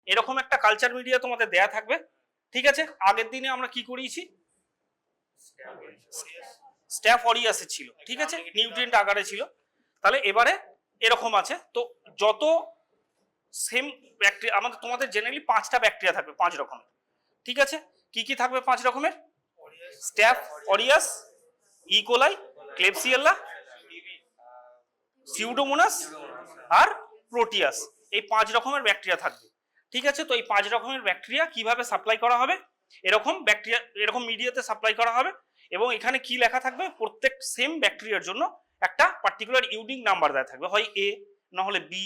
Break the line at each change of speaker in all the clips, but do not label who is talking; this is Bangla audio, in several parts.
এরকম একটা কালচার মিডিয়া তোমাদের দেয়া থাকবে, ঠিক আছে। আগের দিনে আমরা কি করিয়েছি, স্ট্যাফ অরিয়াসে ছিল, ঠিক আছে, নিউট্রিয়েন্ট আকারে ছিল। তাহলে এবারে এরকম আছে, তো যত সেম ব্যাকটেরিয়া আমাদের, তোমাদের জেনারেলি 5টা ব্যাকটেরিয়া থাকবে 5 রকমের, ঠিক আছে। কি কি থাকবে 5 রকমের? স্ট্যাফ অরিয়াস, ইকোলাই, ক্লেবসিয়েল্লা, সিউডোমোনাস আর প্রোটিয়াস, এই 5 রকমের ব্যাকটেরিয়া থাকবে, ঠিক আছে। তো এই 5 রকমের ব্যাকটেরিয়া কিভাবে সাপ্লাই করা হবে, এরকম ব্যাকটেরিয়া এরকম মিডিয়াতে সাপ্লাই করা হবে। এবং এখানে কি লেখা থাকবে, প্রত্যেক সেম ব্যাকটেরিয়ার জন্য একটা পার্টিকুলার ইউনিক নাম্বার দেওয়া থাকবে, হয় এ না হলে বি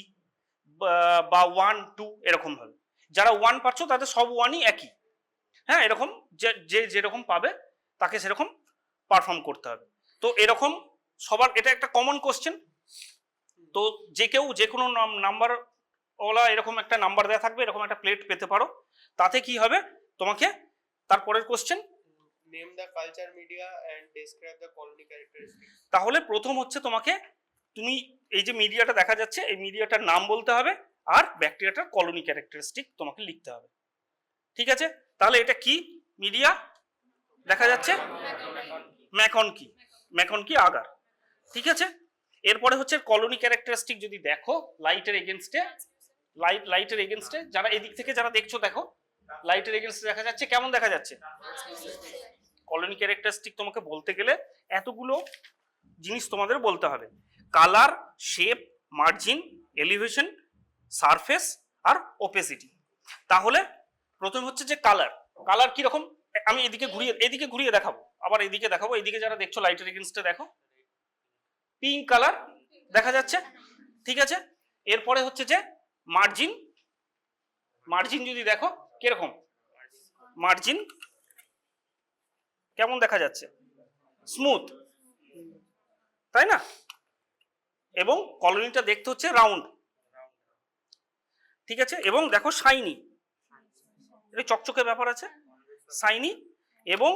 বা 1 2 এরকম ভাবে। যারা 1 পাচ্ছ তাদের সব 1ই একই, হ্যাঁ, এরকম যে যেরকম পাবে তাকে সেরকম পারফর্ম করতে হবে। তো এরকম সবার এটা একটা কমন কোশ্চেন। তো যে কেউ যে কোনো নাম্বার ওলা এরকম একটা নাম্বার দেওয়া থাকবে, এরকম একটা প্লেট পেতে পারো। তাতে কি হবে, তোমাকে তারপরের question,
name the culture media and describe the colony characteristics.
তাহলে প্রথম হচ্ছে তোমাকে, তুমি এই যে মিডিয়াটা দেখা যাচ্ছে এই মিডিয়াটার নাম বলতে হবে আর ব্যাকটেরিয়াটার কলোনি ক্যারেক্টারিস্টিক তোমাকে লিখতে হবে, ঠিক আছে। তাহলে এটা কি মিডিয়া দেখা যাচ্ছে, ম্যাকনকি, ম্যাকনকি আগার, ঠিক আছে। এরপরে হচ্ছে কলোনি ক্যারেক্টারিস্টিক, যদি দেখো লাইটের এগেনস্টে, লাইটের এগেনস্টে যারা এদিক থেকে যারা দেখছো দেখো, লাইটের এগেনস্টে দেখা যাচ্ছে, কেমন দেখা যাচ্ছে। কলোনি ক্যারেক্টারিস্টিক তোমাকে বলতে গেলে এতগুলো জিনিস তোমাদের বলতে হবে, colour, shape, margin, elevation, surface আর ওপেসিটি। তাহলে প্রথম হচ্ছে যে কালার, কালার কি রকম, আমি এদিকে ঘুরিয়ে দেখাবো, আবার এদিকে দেখাবো। এদিকে যারা দেখছো লাইটের এগেনস্টে দেখো, পিঙ্ক কালার দেখা যাচ্ছে, ঠিক আছে। এরপরে হচ্ছে যে মার্জিন, মার্জিন যদি দেখো কিরকম, মার্জিন কেমন দেখা যাচ্ছে, স্মুথ, তাই না। এবং কলোনিটা দেখতে হচ্ছে রাউন্ড, ঠিক আছে। এবং দেখো শাইনি, এটা চকচকে ব্যাপার আছে, শাইনি। এবং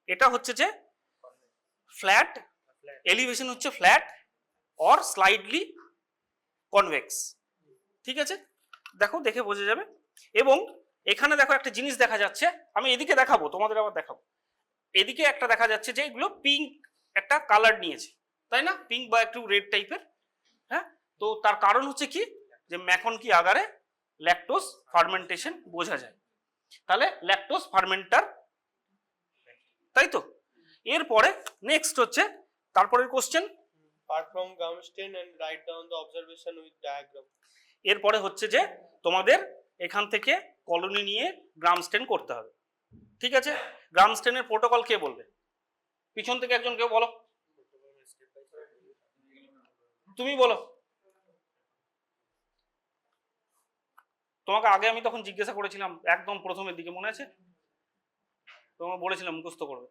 এটা হচ্ছে যে ফ্ল্যাট, এলিভেশন হচ্ছে ফ্ল্যাট অর স্লাইডলি কনভেক্স, ঠিক আছে। দেখো দেখে বোঝা যাবে। এবং এখানে দেখো একটা জিনিস দেখা যাচ্ছে, আমি এদিকে দেখাবো, তোমাদের আবার দেখাবো। এদিকে একটা দেখা যাচ্ছে যে এগুলো পিঙ্ক একটা কালার নিয়েছে, তাই না, পিঙ্ক বা একটু রেড টাইপের, হ্যাঁ। তো তার কারণ হচ্ছে কি, যে ম্যাকনকি আগারে ল্যাকটোজ ফার্মেন্টেশন বোঝা যায়, তাহলে ল্যাকটোজ ফার্মেন্টার, তাই তো। এরপরে নেক্সট হচ্ছে তারপরের question,
Apart from gum stain and write down the observation with diagram.
এরপরে হচ্ছে যে তোমাদের এখান থেকে কলোনি নিয়ে গ্রাম স্টেন করতে হবে, ঠিক আছে। গ্রাম স্টেনের প্রোটোকল কে বলবে, পিছন থেকে একজন কেউ বলো, তুমি বলো। তোমাকে আগে আমি তখন জিজ্ঞাসা করেছিলাম একদম প্রথমের দিকে, মনে আছে, তোমাকে বলেছিলাম মুখস্থ করবে,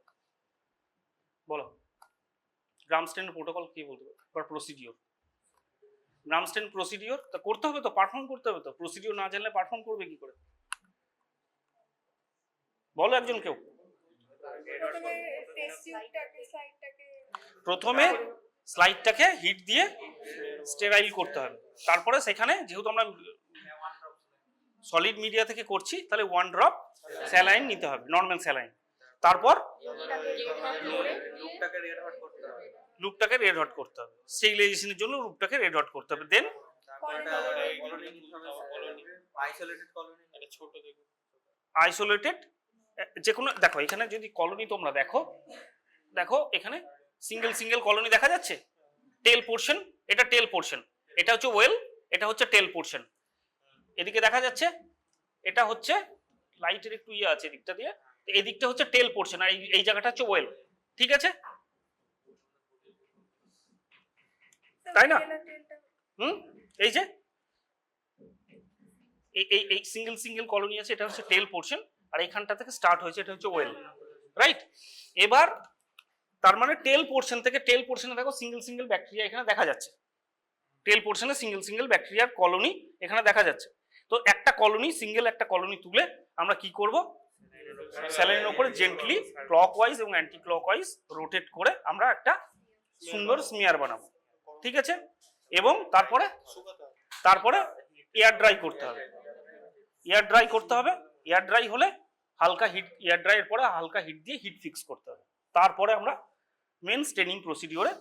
বলো গ্রাম স্টেনের প্রোটোকল কি বলতে হবে, বা প্রসিডিওর। গ্রাম স্টেন প্রসিডিওর তা করতে হবে তো, পারফর্ম করতে হবে তো, প্রসিডিওর না জানলে পারফর্ম করবে কি করে, বলো একজন কেউ। প্রথমে স্লাইডটাকে হিট দিয়ে স্টেরাইল করতে হবে, তারপরে সেখানে যেহেতু আমরা সলিড মিডিয়া থেকে করছি, তাহলে 1 ড্রপ স্যালাইন নিতে হবে, নর্মাল স্যালাইন। তারপর লুপটাকে রেড হট করতে হবে, স্টেরিলাইজেশনের জন্য লুপটাকে রেড হট করতে হবে। দেন আইসোলেটেড, যে কোনো দেখো এখানে যদি কলোনি তোমরা দেখো, দেখো এখানে সিঙ্গেল সিঙ্গেল কলোনি দেখা যাচ্ছে, টেল পোর্শন, এটা টেল পোর্শন, এটা হচ্ছে ওয়েল, এটা হচ্ছে টেল পোর্শন। এদিকে দেখা যাচ্ছে এটা হচ্ছে লাইটের একটু ইয়ে আছে এদিকটা দিয়ে, এই দিকটা হচ্ছে টেল পোর্শন আর এই জায়গাটা হচ্ছে ওয়েল, ঠিক আছে, তাই না। এই যে এই সিঙ্গেল সিঙ্গেল কলোনি আছে, এটা হচ্ছে টেল পোর্শন, আর এইখানটা থেকে স্টার্ট হয়েছে, এটা হচ্ছে ওয়েল, রাইট। এবার তার মানে টেল পোর্শন থেকে, টেল পোর্শনে দেখো সিঙ্গেল সিঙ্গেল ব্যাকটেরিয়া এখানে দেখা যাচ্ছে, টেল পোর্শনে সিঙ্গেল সিঙ্গেল ব্যাকটেরিয়ার কলোনি এখানে দেখা যাচ্ছে। তো একটা কলোনি, সিঙ্গেল একটা কলোনি তুলে আমরা কি করব, স্যালাইনের উপরে জেন্টলি ক্লকওয়াইজ এবং অ্যান্টি ক্লকওয়াইজ রোটেট করে আমরা একটা সুন্দর স্মিয়ার বানাবো, ঠিক আছে। এবং তারপরে এয়ার ড্রাই করতে হবে, এয়ার ড্রাই করতে হবে, এয়ার ড্রাই হলে হালকা হিট, এয়ার ড্রাইয়ের পরে হালকা হিট দিয়ে হিট ফিক্স করতে হবে। তারপরে আমরা মেন স্টেনিং প্রসিডিওরে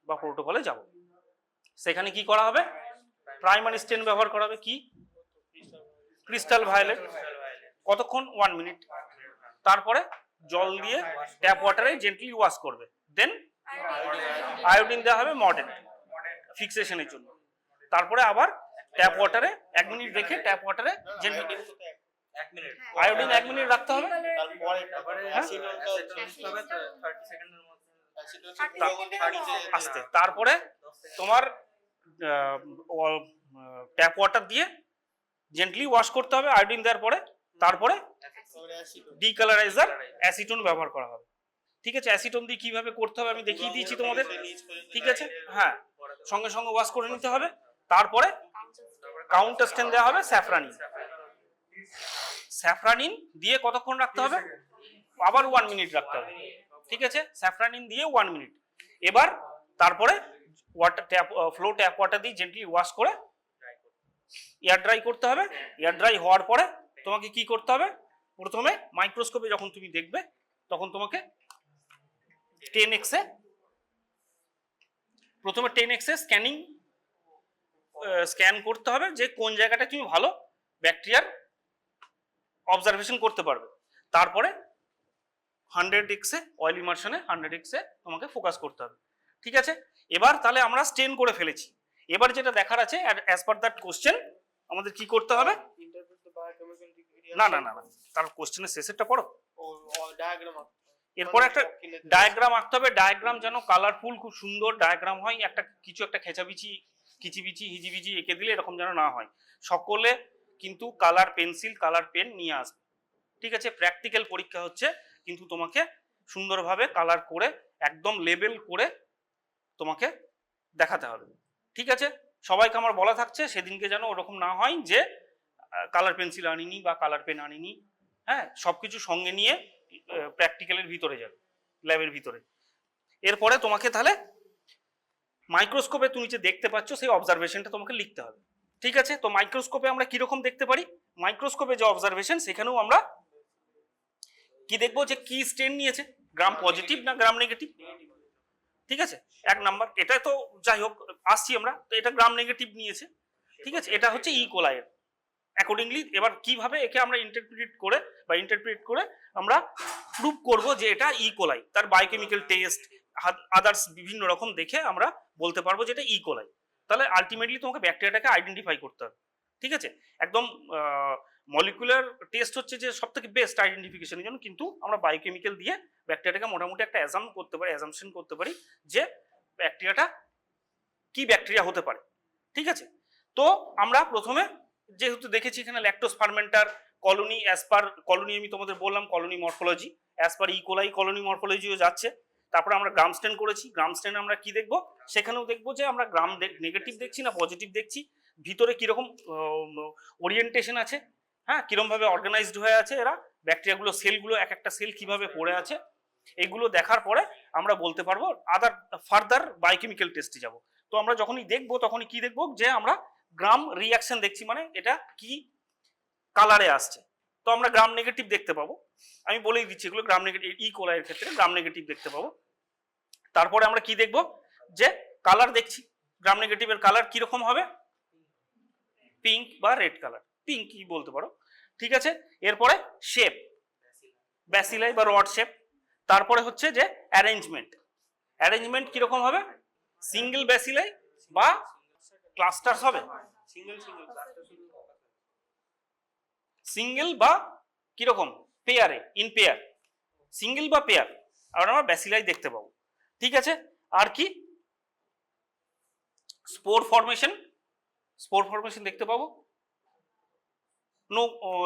বা প্রোটোকলে যাব। সেখানে কি করা হবে? প্রাইমারি স্টেন ব্যবহার করা হবে। কি? Crystal violet. কতক্ষণ? 1 মিনিট। তারপরে জল দিয়ে ট্যাপ ওয়াটারে জেন্টলি ওয়াশ করবে। দেন আয়োডিন দেওয়া হবে মডারেট ফিক্সেশনের জন্য। তারপরে আবার ট্যাপ ওয়াটারে 1 মিনিট রেখে ট্যাপ ওয়াটারে জেন্টলি আয়োডিন 1 মিনিট রাখতে হবে। আস্তে। তারপরে তোমার ট্যাপ ওয়াটার দিয়ে জেন্টলি ওয়াশ করতে হবে আয়োডিন দেওয়ার পরে। তারপরে ডিকালারাইজার অ্যাসিটোন ব্যবহার করা হবে। ঠিক আছে, অ্যাসিটোন দিয়ে কিভাবে করতে হবে আমি দেখিয়ে দিয়েছি তোমাদের। ঠিক আছে, হ্যাঁ, সঙ্গে সঙ্গে ওয়াশ করে নিতে হবে। তারপরে কাউন্টার স্টেন দেওয়া হবে স্যাফরানিন। স্যাফরানিন দিয়ে কতক্ষণ রাখতে হবে? আবার 1 মিনিট রাখতে হবে। ঠিক আছে, স্যাফরানিন দিয়ে 1 মিনিট। এবার তারপরে water tap flow tap water দিয়ে জেন্টলি ওয়াশ করে এয়ার ড্রাই করতে হবে। এয়ার ড্রাই হওয়ার পরে তোমাকে কি করতে হবে? প্রথমে মাইক্রোস্কোপে যখন তুমি দেখবে তখন তোমাকে 10x এ প্রথমে 10x এ স্ক্যান করতে হবে যে কোন জায়গাটা তুমি ভালো ব্যাকটেরিয়ার অবজারভেশন করতে পারবে। তারপরে 100x এ অয়েল ইমার্শনে 100x এ তোমাকে ফোকাস করতে হবে। ঠিক আছে, এবার তাহলে আমরা স্টেন করে ফেলেছি। এবার যেটা দেখার আছে অ্যাজ পার দ্যাট কোশ্চেন আমাদের কি করতে হবে? না না না না, তার কোশ্চেনের শেষেরটা পড়ো। এরপর একটা ডায়াগ্রাম আঁকতে হবে। ডায়াগ্রাম যেন কালারফুল, খুব সুন্দর ডায়াগ্রাম হয়। একটা কিছু একটা খেচাবিচি, কিচিবিচি, হিজিবিজি এঁকে দিলে এরকম যেন না হয়। সকলে কিন্তু কালার পেন্সিল, কালার পেন নিয়ে আসবে। ঠিক আছে, প্র্যাকটিক্যাল পরীক্ষা হচ্ছে, কিন্তু তোমাকে সুন্দরভাবে কালার করে একদম লেবেল করে তোমাকে দেখাতে হবে। ঠিক আছে, সবাইকে আমার বলা থাকছে সেদিনকে যেন ওরকম না হয় যে কালার পেন্সিল আনিনি বা কালার পেন আনিনি। হ্যাঁ, সবকিছু সঙ্গে নিয়ে প্র্যাকটিক্যালের ভিতরে যাবে, ল্যাবের ভিতরে। এরপরে তোমাকে তাহলে মাইক্রোস্কোপে তুমি যে দেখতে পাচ্ছ সেই অবজারভেশনটা তোমাকে লিখতে হবে। ঠিক আছে, তো মাইক্রোস্কোপে আমরা কিরকম দেখতে পারি? মাইক্রোস্কোপে যে অবজারভেশন সেখানেও আমরা কি দেখবো? যে কি স্টেন নিয়েছে, গ্রাম পজিটিভ না গ্রাম নেগেটিভ। ঠিক আছে, 1 নাম্বার। এটা তো যাই হোক আসছি আমরা, তো এটা গ্রাম নেগেটিভ নিয়েছে। ঠিক আছে, এটা হচ্ছে ই কোলাইয়ের। অ্যাকর্ডিংলি এবার কিভাবে একে আমরা ইন্টারপ্রিট করে আমরা প্রুভ করব যে এটা ই কোলাই। তার বায়োকেমিক্যাল টেস্ট, আদার্স বিভিন্ন রকম দেখে আমরা বলতে পারবো যে এটা ই কোলাই। তাহলে আলটিমেটলি তোমাকে ব্যাকটেরিয়াটাকে আইডেন্টিফাই করতে হবে। ঠিক আছে, একদম মলিকুলার টেস্ট হচ্ছে যে সব থেকে বেস্ট আইডেন্টিফিকেশনের জন্য, কিন্তু আমরা বায়োকেমিক্যাল দিয়ে ব্যাকটেরিয়াটাকে মোটামুটি একটা অ্যাজামশন করতে পারি যে ব্যাকটেরিয়াটা কি ব্যাকটেরিয়া হতে পারে। ঠিক আছে, তো আমরা প্রথমে যেহেতু দেখেছি এখানে lactose fermenter colony, as per colony আমি তোমাদের বললাম colony morphology, as per E coli colony মরফোলজিও যাচ্ছে। তারপরে আমরা গ্রাম স্টেন করেছি। গ্রাম স্টেন আমরা কি দেখবো? সেখানেও দেখবো যে আমরা গ্রাম নেগেটিভ দেখছি না পজিটিভ দেখছি, ভিতরে কিরকম ওরিয়েন্টেশন আছে, হ্যাঁ, কিরকম ভাবে অর্গানাইজড হয়ে আছে এরা, ব্যাকটেরিয়াগুলো সেলগুলো এক একটা সেল কিভাবে পড়ে আছে, এগুলো দেখার পরে আমরা বলতে পারবো ফার্দার বায়োকেমিক্যাল টেস্টে যাব। তো আমরা যখনই দেখবো তখনই কি দেখবো? যে আমরা গ্রাম রিয়াকশন দেখছি, মানে এটা কি কালারে আসছে। তো আমরা গ্রাম নেগেটিভ দেখতে পাবো। আমি বলেই দিচ্ছি এগুলো গ্রাম নেগেটিভ, ই কোলাইয়ের ক্ষেত্রে গ্রাম নেগেটিভ দেখতে পাবো। তারপরে আমরা কি দেখবো? যে কালার দেখছি, গ্রাম নেগেটিভের কালার কিরকম হবে? পিঙ্ক বা রেড কালার, পিঙ্ক কি বলতে পারো। ঠিক আছে, এরপরে শেপ, ব্যাসিলাই বা রড শেপ। তারপরে হচ্ছে যে অ্যারেঞ্জমেন্ট কিরকম হবে? সিঙ্গেল ব্যাসিলাই বা ক্লাস্টার্স হবে? সিঙ্গেল বা কিরকম? পেয়ারে, ইন পেয়ার, সিঙ্গেল বা পেয়ার। আর আমরা ব্যাসিলাই দেখতে পাবো। ঠিক আছে, আর কি? স্পোর ফরমেশন দেখতে পাবো, নো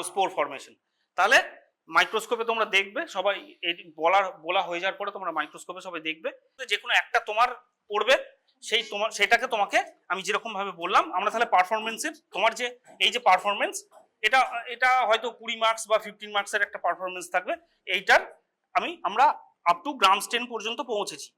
স্পোর ফরমেশন। তাহলে মাইক্রোস্কোপে তোমরা দেখবে সবাই, বলা হয়ে যাওয়ার পরে তোমরা মাইক্রোস্কোপে সবাই দেখবে যে কোনো একটা তোমার পড়বে, সেটাকে তোমাকে আমি যেরকম ভাবে বললাম আমরা তাহলে পারফরমেন্সের, তোমার যে এই যে পারফরমেন্স, এটা হয়তো 20 মার্কস বা 15 মার্কসের একটা পারফরমেন্স থাকবে। এইটার আমরা আপ টু গ্রাম স্টেন পর্যন্ত পৌঁছেছি।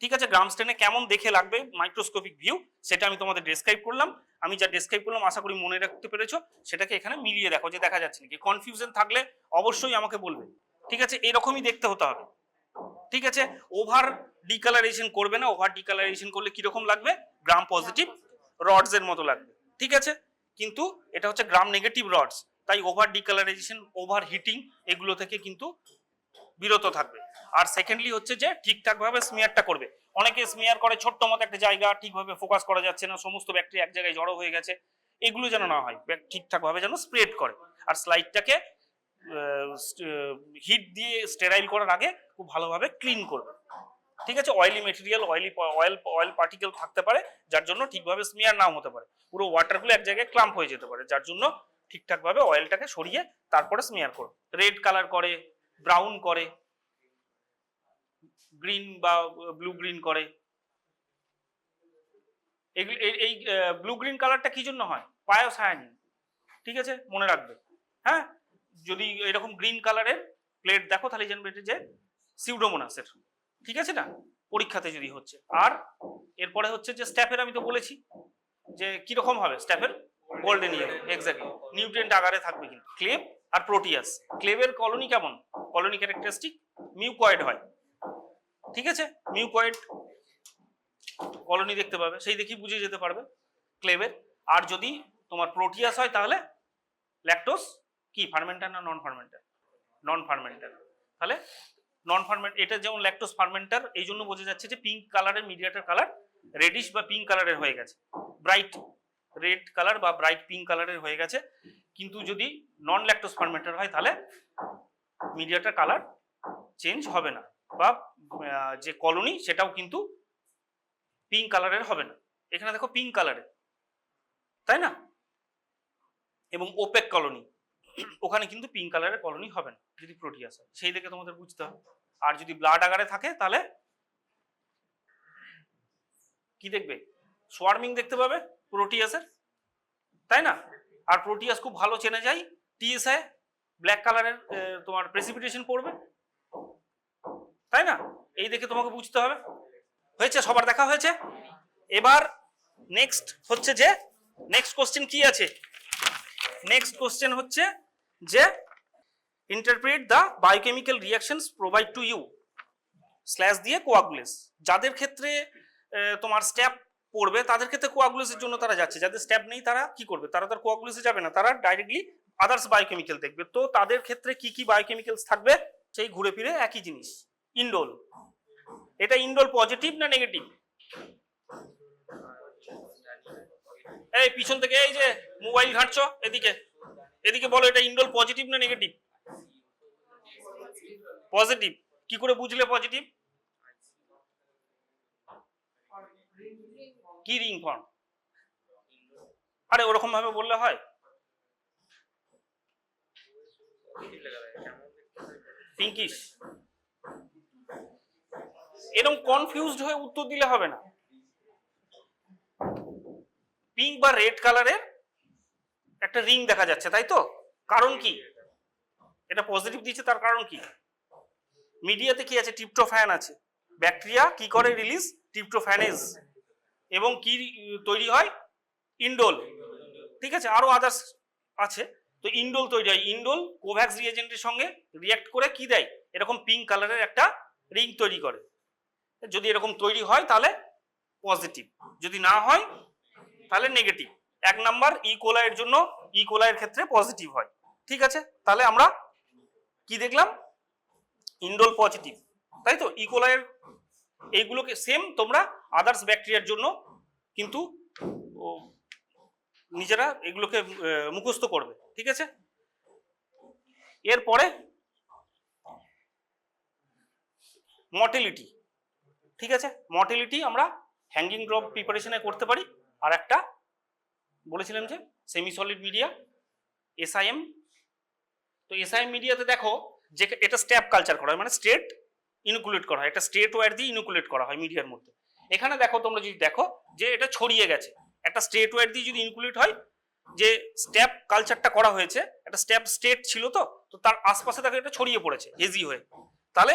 ঠিক আছে, গ্রাম স্টেনে কেমন দেখে লাগবে মাইক্রোস্কোপিক ভিউ সেটা আমি তোমাদের ডেসক্রাইব করলাম। আমি যা ডেসক্রাইব করলাম আশা করি মনে রাখতে পেরেছো। সেটাকে এখানে মিলিয়ে দেখো যে দেখা যাচ্ছে নাকি। কনফিউশন থাকলে অবশ্যই আমাকে বলবে। ঠিক আছে, এরকমই দেখতে হতে হবে। ঠিক আছে, ওভার ডিকালারেশন করবে না। ওভার ডিকালারেশন করলে কিরকম লাগবে, গ্রাম পজিটিভ রডস এর মতো লাগবে। ঠিক আছে, কিন্তু এটা হচ্ছে গ্রাম নেগেটিভ রডস, তাই ওভার ডিকালারাইজেশন, ওভার হিটিং এগুলো থেকে কিন্তু বিরত থাকবে। আর সেকেন্ডলি হচ্ছে যে ঠিকঠাক ভাবে স্মিয়ারটা করবে। অনেকে স্মিয়ার করে ছোট্ট মতো একটা জায়গা, ঠিকভাবে ফোকাস করা যাচ্ছে না, সমস্ত ব্যাকটেরিয়া এক জায়গায় জড়ো হয়ে গেছে, এগুলো যেন না হয়, ঠিকঠাক ভাবে যেন স্প্রেড করে। আর স্লাইডটাকে হিট দিয়ে স্টেরাইল করার আগে খুব ভালোভাবে ক্লিন করবে। ঠিক আছে, অয়েলি মেটেরিয়াল, অয়েল পার্টিকেল থাকতে পারে, যার জন্য ঠিকভাবে স্মিয়ার নাও হতে পারে। পুরো ওয়াটারগুলো এক জায়গায় ক্লাম্প হয়ে যেতে পারে, যার জন্য ঠিকঠাক ভাবে অয়েলটাকে সরিয়ে তারপরে স্মিয়ার করো। রেড কালার করে, ব্রাউন করে, গ্রিন বা ব্লু গ্রিন করে। এই ব্লু গ্রিন কালারটা কি জন্য হয়, পায়োসায়ানিন। ঠিক আছে, মনে রাখবে। হ্যাঁ, যদি এরকম গ্রিন কালারের প্লেট দেখো তাহলে জানবে এটা যে সিউডোমোনাসের। ঠিক আছে না, পরীক্ষাতে যদি হচ্ছে। আর এরপরে হচ্ছে যে স্ট্যাপের, আমি তো বলেছি যে কিরকম হবে স্ট্যাপের, গোল্ডেন ইয়েলো, এক্স্যাক্টলি নিউট্রিয়েন্ট আকারে থাকবে। কিন্তু ক্লেব আর প্রোটিয়াস, ক্লেবের কলোনি কেমন, কলোনি ক্যারেক্টারিস্টিক মিউকয়েড হয়। ঠিক আছে, মিউকয়েড কলোনি দেখতে পাবে, সেই দেখি বুঝে যেতে পারবে ক্লেবের। আর যদি তোমার প্রোটিয়াস হয় তাহলে ল্যাকটোজ কি ফার্মেন্টার না নন ফার্মেন্টার, নন ফার্মেন্টার। তাহলে নন ফার্মেন্ট, এটা যেমন ল্যাকটোজ ফার্মেন্টার, এই জন্য বোঝা যাচ্ছে যে পিঙ্ক কালারের মিডিয়াটার কালার রেডিশ বা পিঙ্ক কালারের হয়ে গেছে, ব্রাইট রেড কালার বা ব্রাইট পিঙ্ক কালারের হয়ে গেছে। কিন্তু যদি নন ল্যাকটোজ ফার্মেন্টার হয় তাহলে মিডিয়াটার কালার চেঞ্জ হবে না, বা যে কলোনি সেটাও কিন্তু পিঙ্ক কালারের হবে না। এখানে দেখো পিঙ্ক কালারের, তাই না? এবং ওপেক কলোনি, ওখানে কিন্তু পিঙ্ক কালারের কলোনি হবে না যদি প্রোটিয়াস হয়, সেই দেখে তোমাদের বুঝতে হবে। আর যদি ব্লাড আকারে থাকে তাহলে কি দেখবে, সোয়ার্মিং দেখতে পাবে প্রোটিয়াসের, তাই না? আর প্রোটিয়াস খুব ভালো চেনা যায়, টিএসআই ব্ল্যাক কালারের তোমার প্রেসিপিটেশন পড়বে, তাই না? এই দেখে তোমাকে বুঝতে হবে। হয়েছে, সবার দেখা হয়েছে। এবার নেক্সট হচ্ছে যে নেক্সট কোশ্চেন কি আছে, নেক্সট কোশ্চেন হচ্ছে যে interpret the biochemical reactions provide to you slash দিয়ে কোয়াগুলেস। যাদের ক্ষেত্রে তোমার স্ট্যাপ পড়বে তাদের ক্ষেত্রে কোয়াগুলেসের জন্য তারা যাচ্ছে, যাদের স্ট্যাপ নেই তারা কি করবে, তারা তার কোয়াগুলেসে যাবে না, তারা ডাইরেক্টলি আদার্স বায়োকেমিক্যাল দেখবে। তো তাদের ক্ষেত্রে কি কি বায়োকেমিক্যালস থাকবে, সেই ঘুরে ফিরে একই জিনিস, ইন্ডোল। এটা ইন্ডোল পজিটিভ না নেগেটিভ? এই পিছন থেকে এই যে মোবাইল ঘাঁটছো, এদিকে এদিকে বলো, এটা ইন্ডোল পজিটিভ না নেগেটিভ? পজিটিভ। কি করে বুঝলে পজিটিভ? কি রিং ফর্ম? আরে ওরকম ভাবে বললে হয়? পিঙ্কিশ। এরকম কনফিউজড হয়ে উত্তর দিলে হবে না। পিঙ্ক বা রেড কালারের একটা রিং দেখা যাচ্ছে, তাই তো? কারণ কি? এটা পজিটিভ দিচ্ছে, তার কারণ কি? মিডিয়াতে কি আছে, ট্রিপ্টোফ্যান আছে। ব্যাকটেরিয়া কি করে রিলিজ, ট্রিপ্টোফ্যানেজ, এবং কি তৈরি হয়, ইন্ডোল। ঠিক আছে, আরো আদার্স আছে। তো ইন্ডোল তৈরি হয়, ইন্ডোল কোভ্যাক্স রিএজেন্টের সঙ্গে রিঅ্যাক্ট করে কি দেয়, এরকম পিঙ্ক কালারের একটা রিং তৈরি করে। যদি এরকম তৈরি হয় তাহলে পজিটিভ, যদি না হয় তাহলে নেগেটিভ। এক নাম্বার ইকোলাইয়ের জন্য, ইকোলাইয়ের ক্ষেত্রে পজিটিভ হয়। ঠিক আছে, তাহলে আমরা কি দেখলাম, ইন্ডোল পজিটিভ, তাই তো? ইকোলাইয়ের এইগুলোকে সেম তোমরা আদার্স ব্যাকটেরিয়ার জন্য কিন্তু নিজেরা এগুলোকে মুখস্থ করবে। ঠিক আছে, এরপরে মর্টেলিটি। ঠিক আছে, মর্টেলিটি আমরা হ্যাঙ্গিং ড্রপ প্রিপারেশনে করতে পারি। আর একটা বলেছিলাম যে সেমি সলিড মিডিয়া, এসআইএম। তো এসআইএম মিডিয়াতে দেখো যে এটা স্ট্যাপ কালচার করা হয়, মানে স্ট্রেট ইনুকুলেট করা হয়, এটা স্ট্রেট ওয়্যার দিয়ে ইনুকুলেট করা হয় মিডিয়ার মধ্যে। এখানে দেখো তোমরা যদি দেখো যে এটা ছড়িয়ে গেছে, একটা স্ট্রেট ওয়্যার দিয়ে যদি ইনুকুলেট হয়, যে স্ট্যাপ কালচারটা করা হয়েছে, একটা স্ট্যাপ স্টেট ছিল, তো তার আশপাশে দেখো এটা ছড়িয়ে পড়েছে হেজি হয়ে, তাহলে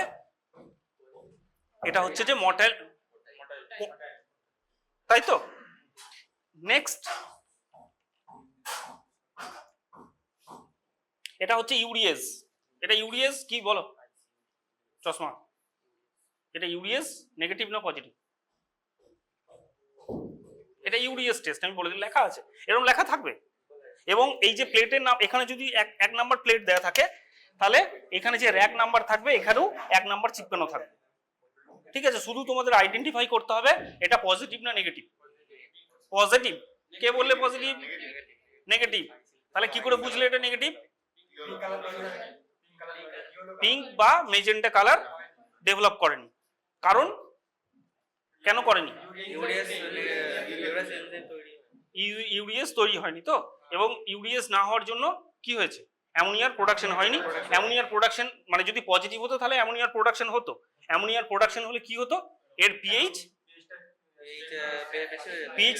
এটা হচ্ছে যে তাই তো? নেক্সট, এটা হচ্ছে ইউরিয়েজ। এটা ইউরিয়েজ কি বলো চশমা, এটা ইউরিয়েজ নেগেটিভ না পজিটিভ? এটা ইউরিয়েজ টেস্ট, আমি বলে দিই, লেখা আছে, এরকম লেখা থাকবে। এবং এই যে প্লেটের নাম, এখানে যদি এক নাম্বার প্লেট দেওয়া থাকে, তাহলে এখানে যে র্যাক নাম্বার থাকবে এখানেও 1 নাম্বার চিপকানো থাকবে। ঠিক আছে, শুধু তোমাদের আইডেন্টিফাই করতে হবে এটা পজিটিভ না নেগেটিভ। পজিটিভ, কে বললে পজিটিভ? নেগেটিভ। তাহলে কি করে বুঝলে এটা নেগেটিভ? পিঙ্ক বা মেজেন্টা কালার ডেভেলপ করেনি। কারণ কেন করেনি? ইউরিয়াস তৈরি হয়নি তো। এবং ইউরিয়াস না হওয়ার জন্য কি হয়েছে? অ্যামোনিয়ার প্রোডাকশন হয়নি। অ্যামোনিয়ার প্রোডাকশন মানে যদি পজিটিভ হতো তাহলে অ্যামোনিয়ার প্রোডাকশন হতো। অ্যামোনিয়ার প্রোডাকশন হলে কি হতো? এর পিএইচ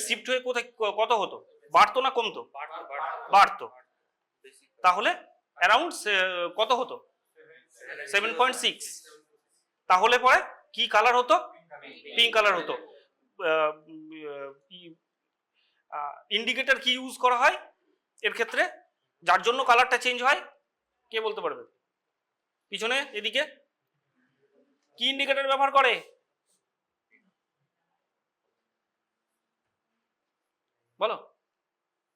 শিফট হয়ে কোথায় কত হতো? বাড়তো না কমতো? বাড়তো। তাহলে অ্যারাউন্ড কত হতো? 7.6। তাহলে পরে কি কালার হতো? পিঙ্ক কালার হতো। ইন্ডিকেটর কি ইউজ করা হয় এর ক্ষেত্রে যার জন্য কালারটা চেঞ্জ হয়? কে বলতে পারবে? পিছনে এদিকে কি ইন্ডিকেটর ব্যবহার করে? বলো।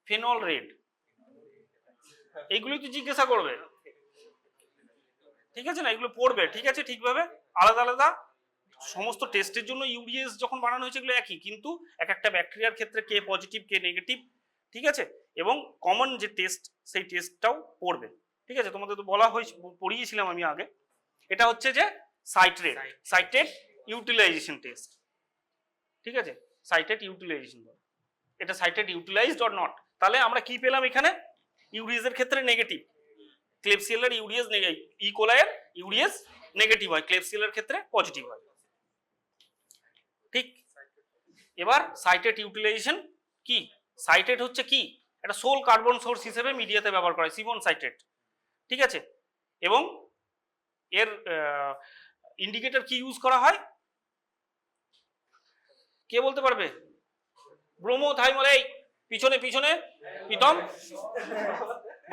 Phenol red. এইগুলোই তো জিজ্ঞাসা করবে, ঠিক আছে না? এগুলো পড়বে, ঠিক আছে, ঠিকভাবে। আলাদা আলাদা সমস্ত টেস্টের জন্য ইউরিএস যখন বানানো হয়েছে এগুলো একই, কিন্তু এক একটা ব্যাকটেরিয়ার ক্ষেত্রে কে পজিটিভ কে নেগেটিভ, ঠিক আছে, এবং কমন যে টেস্ট সেই টেস্টটাও পড়বে। ঠিক আছে, তোমাদের তো বলা হয়েছে, পড়িয়েছিলাম আমি আগে। এটা হচ্ছে যে সাইটেড ইউটিলাইজেশন টেস্ট। ঠিক আছে, সাইটেড ইউটিলাইজেশন, এটা সাইটেড ইউটিলাইজড অর নট। তাহলে আমরা কি পেলাম এখানে? ইউরিয়াসের ক্ষেত্রে নেগেটিভ, ক্লেবসিয়েলার ইউরিয়াস ইকোলাইয়ের ইউরিয়াস নেগেটিভ হয়, ক্লেবসিয়েলার ক্ষেত্রে পজিটিভ হয়। ঠিক। এবার সাইটেড ইউটিলাইজেশন কি? সাইটেড হচ্ছে কি? একটা সোল কার্বন সোর্স হিসেবে মিডিয়াতে ব্যবহার করা হয়, সিমন সাইটেট। ঠিক আছে, এবং এর ইন্ডিকেটর কি ইউজ করা হয়? কে বলতে পারবে? ব্রোমোথাইমল। এই পিছনে পিছনে প্রীতম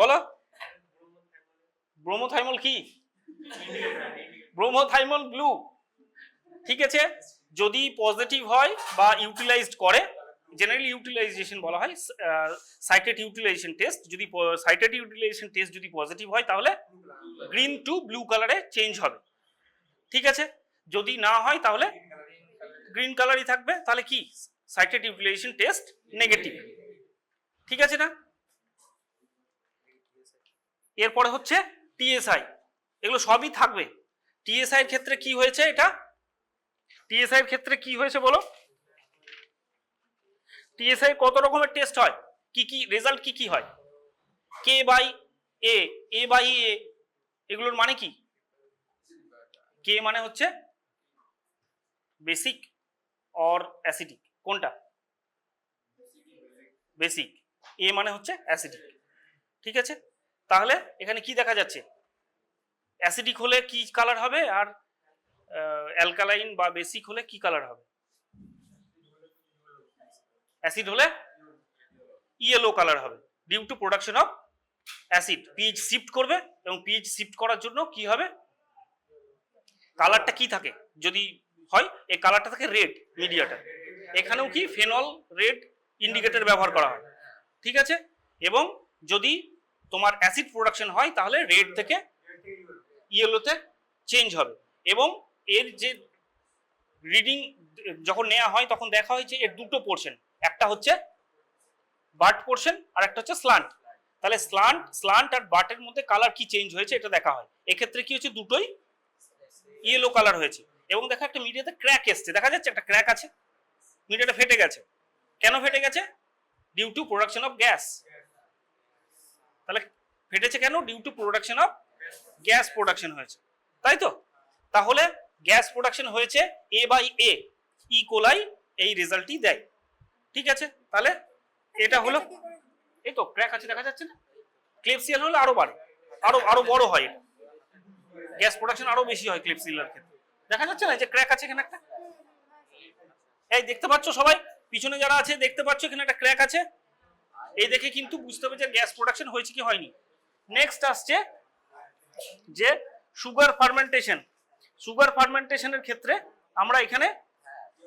বলো। ব্রোমোথাইমল কি? ব্রোমোথাইমল ব্লু। ঠিক আছে, যদি পজিটিভ হয় বা ইউটিলাইজড করে, জেনারেলি ইউটিলাইজেশন বলা হয় সাইটেড ইউটিলাইজেশন টেস্ট। যদি সাইটেড ইউটিলাইজেশন টেস্ট যদি পজিটিভ হয় তাহলে গ্রিন টু ব্লু কালারে চেঞ্জ হবে। ঠিক আছে, যদি না হয় তাহলে গ্রিন কালারই থাকবে। তাহলে কি? Citrate utilization test negative. ঠিক আছে না? এরপরে হচ্ছে টিএসআই, এগুলো সবই থাকবে। টিএসআই এর ক্ষেত্রে কি হয়েছে? এটা টিএসআই এর ক্ষেত্রে কি হয়েছে বলো? টিএসআই কত রকমের টেস্ট হয়? কি কি রেজাল্ট কি কি হয়? কে বাই এ, এ বাই এ, এগুলোর মানে কি? কে মানে হচ্ছে বেসিক অর অ্যাসিডিক, কোনটা? বেসিক। এ মানে হচ্ছে অ্যাসিডিক। ঠিক আছে, তাহলে এখানে কি দেখা যাচ্ছে? অ্যাসিডিক হলে কি কালার হবে, আর অ্যালকালাইন বা বেসিক হলে কি কালার হবে? অ্যাসিড হলে ইয়েলো কালার হবে, due to production of acid. PH shift করবে, এবং পিএইচ শিফট করার জন্য কি হবে? কালারটা কি থাকে? যদি হয় এই কালারটা থাকে রেড মিডিয়াটা। এখানেও কি ফেনল রেড ইন্ডিকেটর ব্যবহার করা হয়। ঠিক আছে, এবং যদি তোমার অ্যাসিড প্রোডাকশন হয় তাহলে রেড থেকে ইয়েলোতে চেঞ্জ হবে। এবং এর যে রিডিং যখন নেওয়া হয় তখন দেখা হয় যে এর দুটো পোর্শন, একটা হচ্ছে বাট পোর্শন আর একটা হচ্ছে স্ল্যান্ট। তাহলে স্ল্যান্ট আর বাটের মধ্যে কালার কি চেঞ্জ হয়েছে এটা দেখা হয়। এক্ষেত্রে কি হচ্ছে? দুটোই ইয়েলো কালার হয়েছে। এবং দেখো একটা মিডিয়াতে ক্র্যাক এসছে, দেখা যাচ্ছে একটা ক্র্যাক আছে, মিডিয়াটা ফেটে গেছে। কেন ফেটে গেছে? Due to production of gas. তাহলে ফেটেছে কেন? Due to production of gas production হয়েছে, তাই তো? তাহলে গ্যাস প্রোডাকশন হয়েছে এ বাই এ, ই কোলাই এই রেজাল্টই দেয়। ঠিক আছে, তাহলে এটা হলো, এই তো ক্র্যাক আছে দেখা যাচ্ছে না? ক্লেবসিয়াল হলে আরো বাড়ে, আরো বড় হয়, এটা গ্যাস প্রোডাকশন আরো বেশি হয় ক্লেবসিয়ালের ক্ষেত্রে। দেখা যাচ্ছে না যে ক্র্যাক আছে এখানে একটা? এই দেখতে পাচ্ছ সবাই? পিছনে যারা আছে দেখতে পাচ্ছ এখানে একটা ক্র্যাক আছে, এই দেখে কিন্তু বুঝতে হবে যে গ্যাস প্রোডাকশন হয়েছে কি হয়নি। নেক্সট আসছে যে সুগার ফার্মেন্টেশন। সুগার ফার্মেন্টেশনের ক্ষেত্রে আমরা এখানে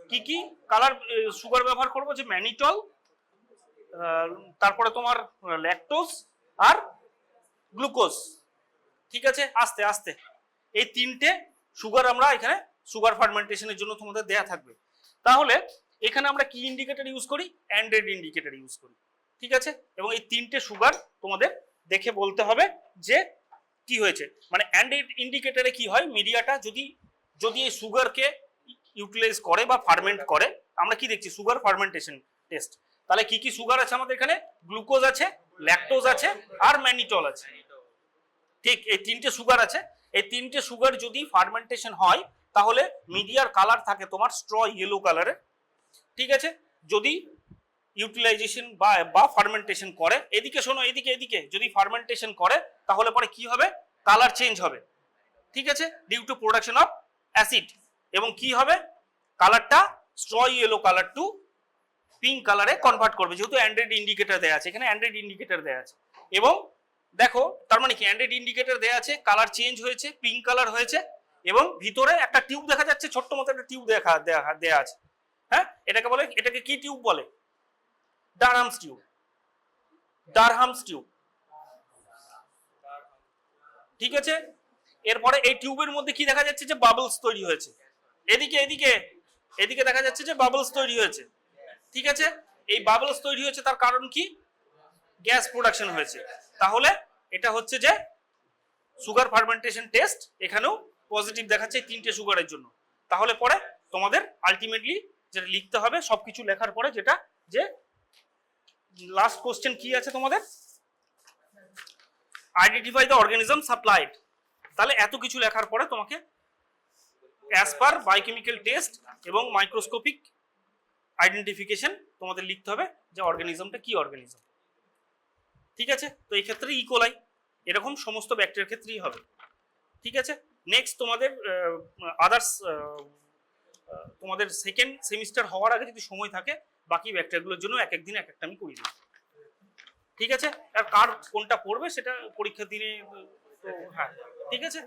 কি কি কালার সুগার ব্যবহার করব, যে ম্যানিটল, তারপরে তোমার ল্যাকটোজ আর গ্লুকোজ। ঠিক আছে, আস্তে আস্তে এই তিনটে সুগার আমরা এখানে সুগার ফার্মেন্টেশনের জন্য তোমাদের দেয়া থাকবে। তাহলে এখানে আমরা কি ইন্ডিকেটর ইউজ করি, অ্যান্ড্রয়েড ইন্ডিকেটর ইউজ করি। ঠিক আছে, এবং এই তিনটে সুগার তোমাদের দেখে বলতে হবে যে কি হয়েছে। মানে অ্যান্ড্রয়েড ইন্ডিকেটরে কি হয়, মিডিয়াটা যদি এই সুগারকে ইউটিলাইজ করে বা ফার্মেন্ট করে, আমরা কি দেখছি সুগার ফার্মেন্টেশন টেস্ট। তাহলে কি কি সুগার আছে আমাদের এখানে, গ্লুকোজ আছে, ল্যাকটোজ আছে আর ম্যানিটল আছে। ঠিক, এই তিনটে সুগার আছে। এই তিনটে সুগার যদি ফার্মেন্টেশন হয় তাহলে মিডিয়ার কালার থাকে তোমার স্ট্র ইয়েলো কালারের। ঠিক আছে, যদি ইউটিলাইজেশন বা ফার্মেন্টেশন করে, এদিকে শোনো, এদিকে যদি ফার্মেন্টেশন করে তাহলে পরে কি হবে, কালার চেঞ্জ হবে। ঠিক আছে, due to production of acid. এবং কি হবে, কালারটা straw yellow colour to pink কালারে কনভার্ট করবে, যেহেতু অ্যান্ড্রয়েড ইন্ডিকেটর দেয়া আছে এখানে, অ্যান্ড্রয়েড ইন্ডিকেটর দেয়া আছে। এবং দেখো তার মানে কি, অ্যান্ড্রয়েড ইন্ডিকেটর দেয়া আছে, কালার চেঞ্জ হয়েছে, পিঙ্ক কালার হয়েছে, এবং ভিতরে একটা টিউব দেখা যাচ্ছে, ছোট্ট মতো একটা টিউব দেয়া আছে। হ্যাঁ, এটাকে কি টিউব বলে, ডারহামস টিউব। ডারহামস টিউব। ঠিক আছে, এরপরে এই টিউবের মধ্যে কি দেখা যাচ্ছে, যে বাবলস তৈরি হয়েছে। এদিকে দেখা যাচ্ছে যে বাবলস তৈরি হয়েছে। ঠিক আছে, এই বাবলস তৈরি হয়েছে তার কারণ কি, গ্যাস প্রোডাকশন হয়েছে। তাহলে এটা হচ্ছে যে সুগার ফার্মেন্টেশন টেস্ট এখানেও পজিটিভ দেখাচ্ছে এই তিনটে সুগারের জন্য। তাহলে পরে তোমাদের আলটিমেটলি যেটা লিখতে হবে, সবকিছু লেখার পরে যেটা, যে লাস্ট কোশ্চেন কি আছে তোমাদের, আইডেন্টিফাই দ্য অর্গানিজম সাপ্লাইড। তাহলে এত কিছু লেখার পরে তোমাকে অ্যাজ পার বায়োকেমিক্যাল টেস্ট এবং মাইক্রোস্কোপিক আইডেন্টিফিকেশন তোমাদের লিখতে হবে যে অর্গানিজমটা কি অর্গানিজম। ঠিক আছে, তো এই ক্ষেত্রে ইকোলাই, এরকম সমস্ত ব্যাকটেরিয়ার ক্ষেত্রেই হবে। ঠিক আছে, নেক্সট তোমাদের আদার্স, তোমাদের সেকেন্ড সেমিস্টার হওয়ার আগে যদি সময় থাকে, বাকি ব্যাকটেরিয়াগুলোর জন্য এক দিন এক একটা আমি করিয়ে দেবো। ঠিক আছে, আর কার কোনটা পড়বে সেটা পরীক্ষার দিনে, তো হ্যাঁ ঠিক আছে।